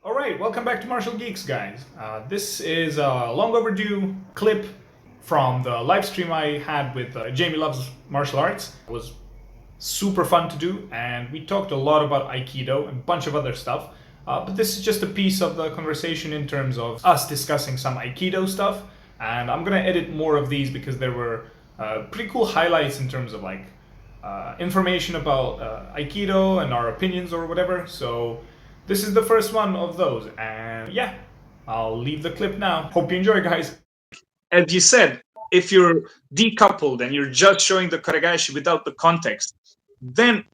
All right, welcome back to Martial Geeks, guys. This is a long overdue clip from the live stream I had with Jamie Loves Martial Arts. It was super fun to do, and we talked a lot about Aikido and a bunch of other stuff. But this is just a piece of the conversation in terms of us discussing some Aikido stuff, and I'm gonna edit more of these because there were pretty cool highlights in terms of information about Aikido and our opinions or whatever. So this is the first one of those, and yeah, I'll leave the clip now. Hope you enjoy, guys. As you said, if you're decoupled and you're just showing the Karagashi without the context, then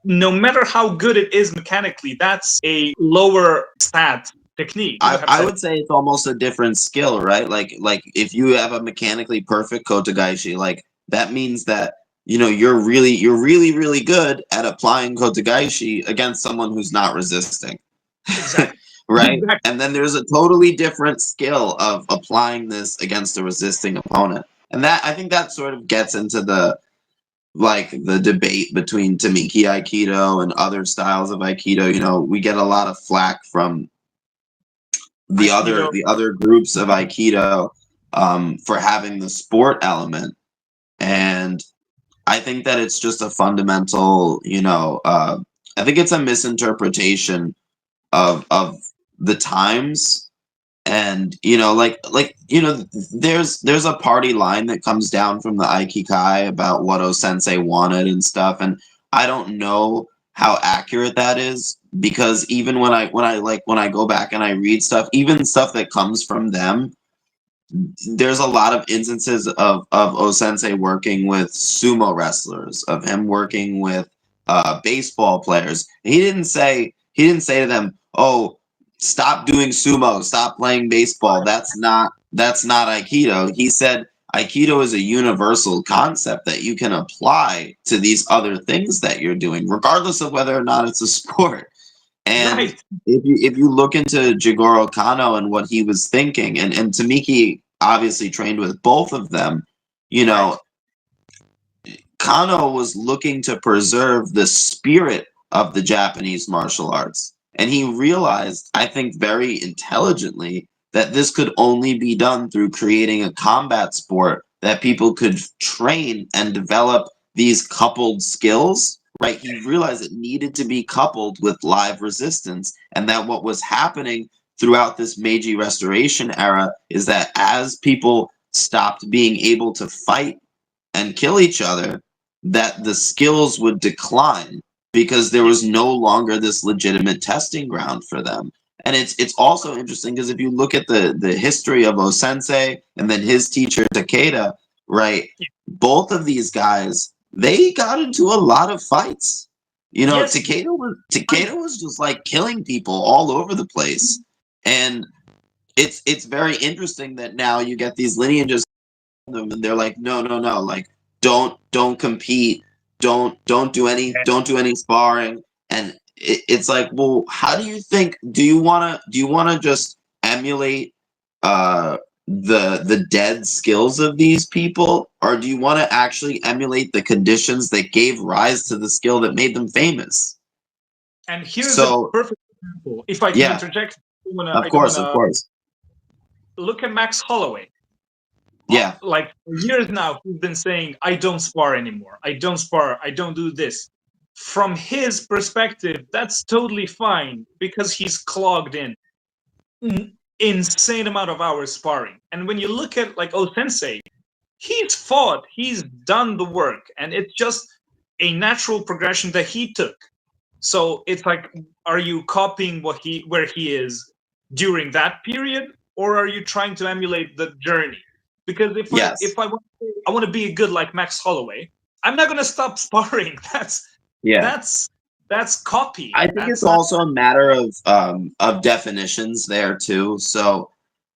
no matter how good it is mechanically, that's a lower stat technique. I would say it's almost a different skill, right? Like if you have a mechanically perfect Kotagaishi, like that means that you're really good at applying Kotagaishi against someone who's not resisting. Exactly. Right? Exactly. And then there's a totally different skill of applying this against a resisting opponent. And that I think that sort of gets into the debate between Tamiki Aikido and other styles of Aikido. We get a lot of flack from the other groups of Aikido for having the sport element. And I think that it's just a fundamental, I think it's a misinterpretation of the times. And there's a party line that comes down from the Aikikai about what O-sensei wanted and stuff, and I don't know how accurate that is, because even when I go back and I read stuff, even stuff that comes from them, there's a lot of instances of O-sensei working with sumo wrestlers, of him working with baseball players. He didn't say to them, "Oh, stop doing sumo, stop playing baseball." That's not Aikido. He said Aikido is a universal concept that you can apply to these other things that you're doing, regardless of whether or not it's a sport. And Right. if you look into Jigoro Kano and what he was thinking, and Tamiki obviously trained with both of them, Right. Kano was looking to preserve the spirit of the Japanese martial arts. And he realized, I think very intelligently, that this could only be done through creating a combat sport that people could train and develop these coupled skills, right? He realized it needed to be coupled with live resistance, and that what was happening throughout this Meiji Restoration era is that as people stopped being able to fight and kill each other, that the skills would decline because there was no longer this legitimate testing ground for them. And it's also interesting because if you look at the history of O-sensei and then his teacher Takeda, right? Both of these guys, they got into a lot of fights. Yes. Takeda was just like killing people all over the place. And it's very interesting that now you get these lineages and they're like, no, like don't compete, don't do any sparring. And it's like, well, how do you think, do you want to just emulate the dead skills of these people, or do you want to actually emulate the conditions that gave rise to the skill that made them famous? And here's a perfect example, if I can interject. Of course. Look at Max Holloway. Yeah. Like for years now, he's been saying, I don't spar anymore. I don't spar. I don't do this. From his perspective, that's totally fine because he's clogged in insane amount of hours sparring. And when you look at like O-sensei, he's fought, he's done the work, and it's just a natural progression that he took. So it's like, are you copying where he is during that period, or are you trying to emulate the journey? Because if I want to be good like Max Holloway, I'm not going to stop sparring. That's copy. I think it's also a matter of definitions there too. So,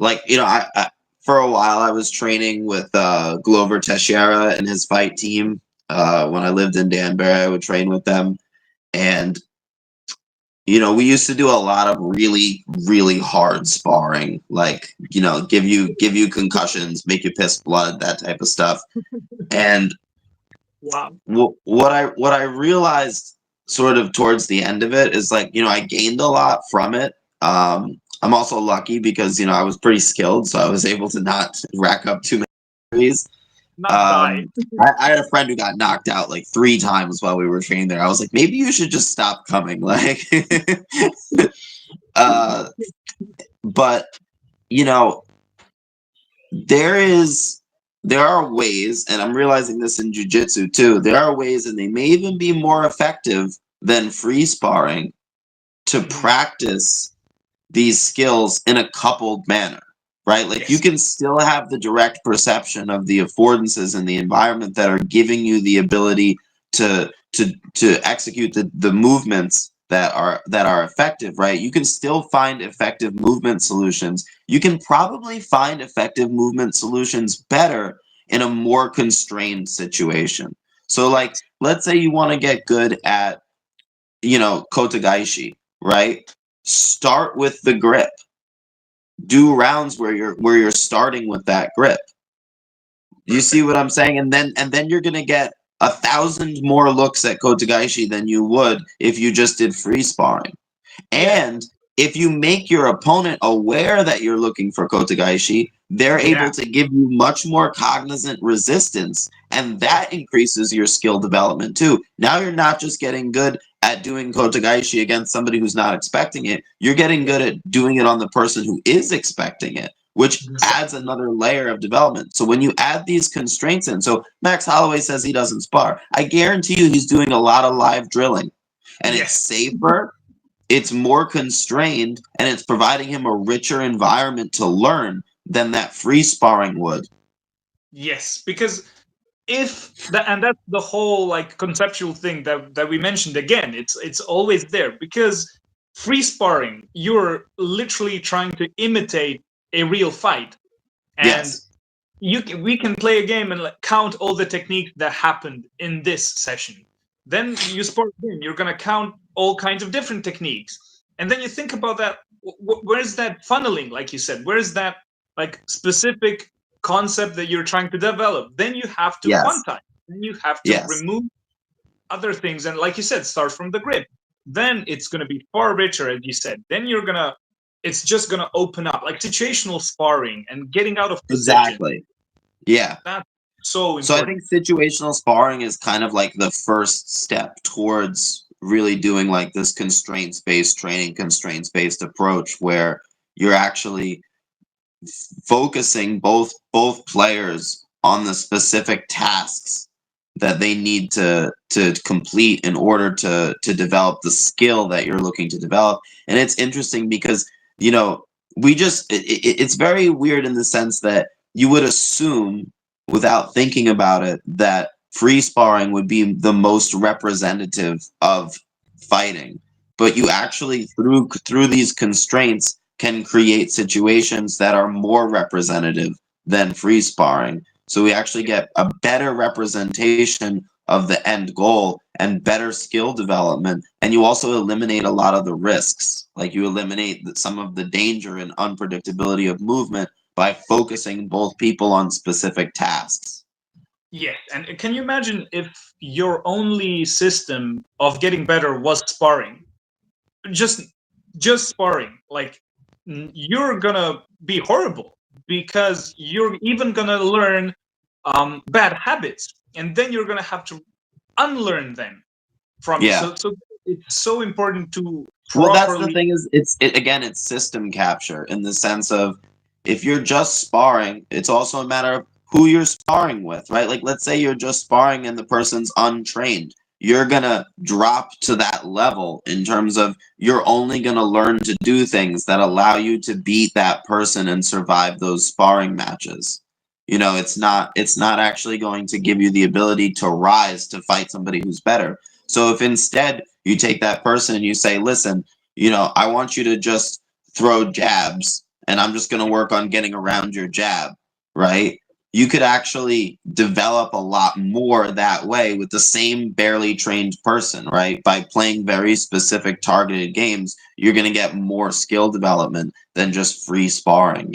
I for a while I was training with Glover Teixeira and his fight team. When I lived in Danbury, I would train with them, and we used to do a lot of really, really hard sparring, like, give you concussions, make you piss blood, that type of stuff. And wow. What I realized sort of towards the end of it is like, I gained a lot from it. I'm also lucky because, I was pretty skilled, so I was able to not rack up too many injuries. Not die. I had a friend who got knocked out like 3 times while we were training there. I was like, maybe you should just stop coming. Like, uh, but there are ways, and I'm realizing this in jiu-jitsu too. There are ways, and they may even be more effective than free sparring to practice these skills in a coupled manner, right? Like you can still have the direct perception of the affordances and the environment that are giving you the ability to execute the movements that are effective, right? You can still find effective movement solutions. You can probably find effective movement solutions better in a more constrained situation. So like, let's say you want to get good at, kotagaishi, right? Start with the grip. Do rounds where you're starting with that grip. You see what I'm saying? And then you're gonna get 1,000 more looks at kotagaishi than you would if you just did free sparring. And if you make your opponent aware that you're looking for kotagaishi, they're able to give you much more cognizant resistance, and that increases your skill development too. Now you're not just getting good at doing kotagaishi against somebody who's not expecting it, you're getting good at doing it on the person who is expecting it, which adds another layer of development. So when you add these constraints in, so Max Holloway says he doesn't spar. I guarantee you he's doing a lot of live drilling, and it's safer, it's more constrained, and it's providing him a richer environment to learn than that free sparring would. Yes, because and that's the whole like conceptual thing that we mentioned again. It's always there because free sparring, you're literally trying to imitate a real fight, and we can play a game and like count all the techniques that happened in this session. Then you spar again, you're gonna count all kinds of different techniques, and then you think about that. Where's that funneling, like you said? Where's that like specific concept that you're trying to develop? Then you have to quantize. Then you have to remove other things, and like you said, start from the grip. Then it's going to be far richer, as you said. Then it's just going to open up, like situational sparring and getting out of position. Exactly. Yeah. That's so important. So I think situational sparring is kind of like the first step towards really doing like this constraints-based training, constraints-based approach where you're actually focusing both players on the specific tasks that they need to complete in order to develop the skill that you're looking to develop. And it's interesting because it's very weird in the sense that you would assume without thinking about it that free sparring would be the most representative of fighting, but you actually through these constraints can create situations that are more representative than free sparring. So we actually get a better representation of the end goal and better skill development. And you also eliminate a lot of the risks. Like you eliminate some of the danger and unpredictability of movement by focusing both people on specific tasks. Yes, and can you imagine if your only system of getting better was sparring? Just sparring. Like, you're gonna be horrible because you're even gonna learn bad habits, and then you're gonna have to unlearn them from so it's so important to properly... Well, that's the thing is it's system capture in the sense of if you're just sparring, it's also a matter of who you're sparring with, right? Like let's say you're just sparring and the person's untrained. You're gonna drop to that level in terms of you're only gonna learn to do things that allow you to beat that person and survive those sparring matches. It's not actually going to give you the ability to rise to fight somebody who's better. So if instead you take that person and you say, listen, I want you to just throw jabs and I'm just going to work on getting around your jab, right? You could actually develop a lot more that way with the same barely trained person, right? By playing very specific targeted games, you're going to get more skill development than just free sparring,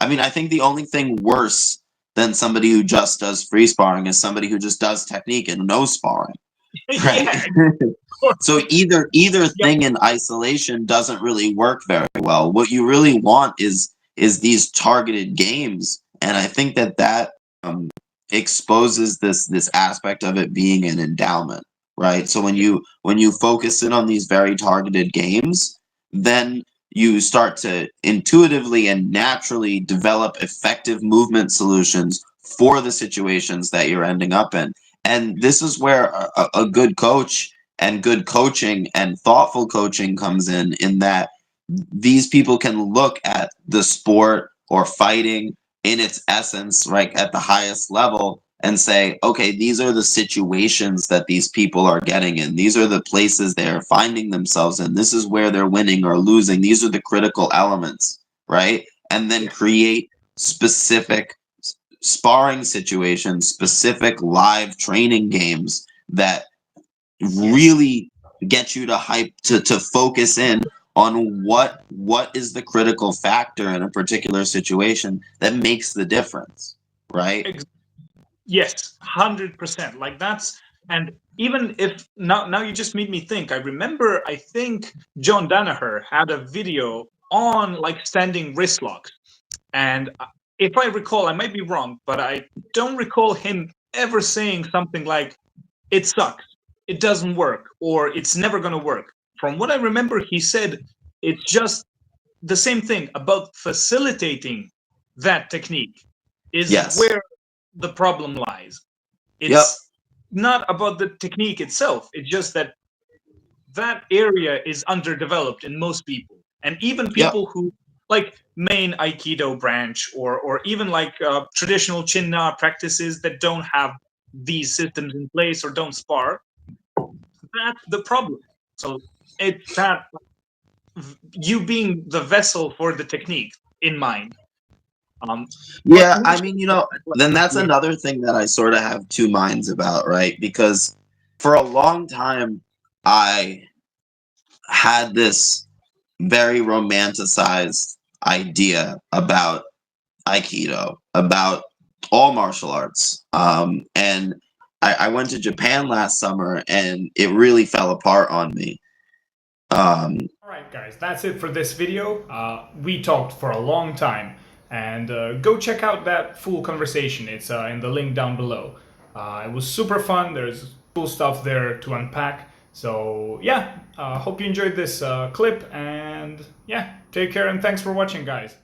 I mean, I think the only thing worse than somebody who just does free sparring is somebody who just does technique and no sparring. right? Yeah. So either Yep. thing in isolation doesn't really work very well. What you really want is these targeted games, and I think that exposes this aspect of it being an endowment, right? So when you focus in on these very targeted games, then you start to intuitively and naturally develop effective movement solutions for the situations that you're ending up in. And this is where a good coach and good coaching and thoughtful coaching comes in that these people can look at the sport or fighting in its essence, right, at the highest level, and say, okay, these are the situations that these people are getting in. These are the places they are finding themselves in. This is where they're winning or losing. These are the critical elements, right? And then create specific sparring situations, specific live training games that really get you to to focus in on what is the critical factor in a particular situation that makes the difference, right? Yes, 100%. Like that's, and even if now you just made me think. I remember, I think John Danaher had a video on like standing wrist locks, and if I recall, I might be wrong, but I don't recall him ever saying something like, "It sucks, it doesn't work," or "It's never gonna work." From what I remember, he said it's just the same thing about facilitating that technique is Yes. where the problem lies. Yep. It's not about the technique itself. It's just that that area is underdeveloped in most people, and even Yep. people who like main Aikido branch or even like traditional Chin-Na practices that don't have these systems in place or don't spar. That's the problem. So it's that you being the vessel for the technique in mind. But Yeah, I mean, then that's another thing that I sort of have two minds about, right? Because for a long time I had this very romanticized idea about Aikido, about all martial arts. And I went to Japan last summer and it really fell apart on me. Alright guys, that's it for this video. We talked for a long time, and go check out that full conversation. It's in the link down below. It was super fun, there's cool stuff there to unpack. So yeah, hope you enjoyed this clip, and yeah, take care and thanks for watching guys.